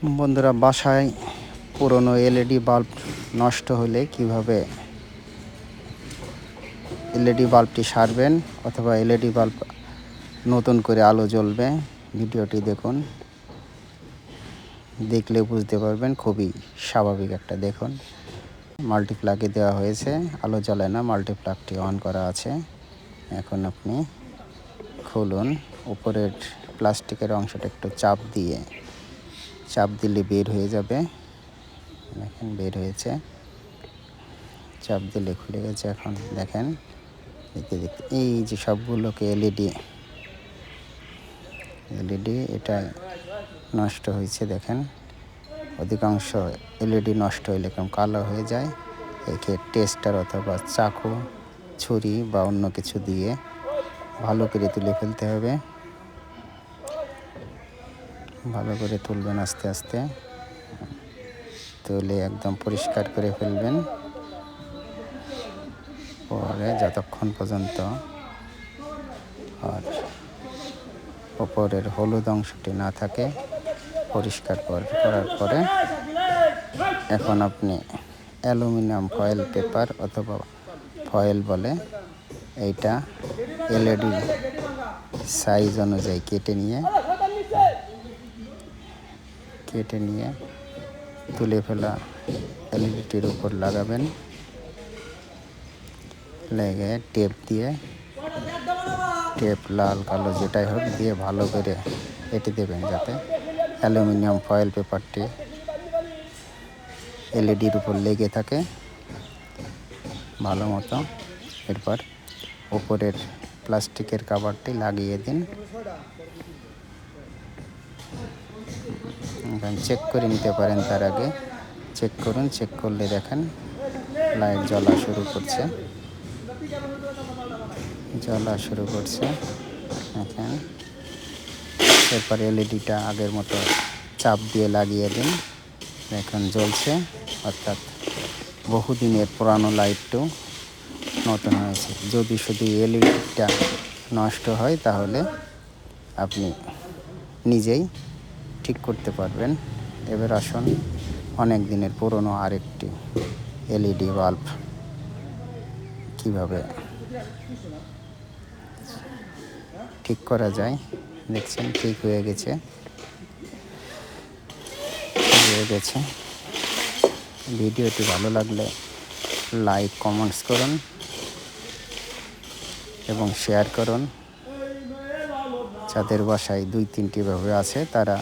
বন্ধুরা, বাসায় পুরনো এলইডি বাল্ব নষ্ট হলে কিভাবে এলইডি বাল্বটি সারবেন অথবা এলইডি বাল্ব নতুন করে আলো জ্বলবে, ভিডিওটি দেখুন। দেখলে বুঝতে পারবেন, খুবই স্বাভাবিক একটা। দেখুন, মাল্টিপ্লাগে দেওয়া হয়েছে, আলো জ্বলে না, মাল্টিপ্লাগটি অন করা আছে। এখন আপনি খুলুন, উপরের প্লাস্টিকের অংশটা একটু চাপ দিলে বের হয়ে যাবে। দেখেন, বের হয়েছে। চাপ দিলে খুলে গেছে। এখন দেখেন, দেখতে এই যে সবগুলোকে এলইডি এটা নষ্ট হয়েছে। দেখেন, অধিকাংশ এলইডি নষ্ট হলে এরকম কালো হয়ে যায়। একে টেস্টার অথবা চাকু, ছুরি বা অন্য কিছু দিয়ে ভালো করে তুলে ফেলতে হবে। ভালো করে তুলবেন আস্তে আস্তে, তুলে একদম পরিষ্কার করে ফেলবেন। পরে যতক্ষণ পর্যন্ত আর ওপরের হলুদ অংশটি না থাকে, পরিষ্কার করার পরে এখন আপনি অ্যালুমিনিয়াম ফয়েল পেপার অথবা ফয়েল বলে, এইটা এলইডি সাইজ অনুযায়ী কেটে নিয়ে তুলে ফেলা এলইডিটির উপর লাগাবেন। লেগে টেপ লাল কালো যেটাই হোক দিয়ে ভালো করে এঁটে দেবেন, যাতে অ্যালুমিনিয়াম ফয়েল পেপারটি এলইডির উপর লেগে থাকে ভালো মতো। এরপর উপরের প্লাস্টিকের কভারটি লাগিয়ে দিন। চেক করে নিতে পারেন, তার আগে চেক করুন। চেক করলে দেখেন লাইট জ্বলা শুরু করছে। দেখেন, এরপর এলইডিটা আগের মতো চাপ দিয়ে লাগিয়ে দিন। এখন জ্বলছে, অর্থাৎ বহুদিনের পুরানো লাইটও নতুন হয়েছে। যদি শুধু এলইডিটা নষ্ট হয় তাহলে আপনি নিজেই ঠিক করতে পারবেন। এবার আসুন, অনেক দিনের পুরনো আরেকটি এলইডি বাল্ব কীভাবে ঠিক করা যায়। দেখছেন, ঠিক হয়ে গেছে। ভিডিওটি ভালো লাগলে লাইক, কমেন্টস করুন এবং শেয়ার করুন। যাদের বাসায় 2-3টি ভাবে আছে, তারা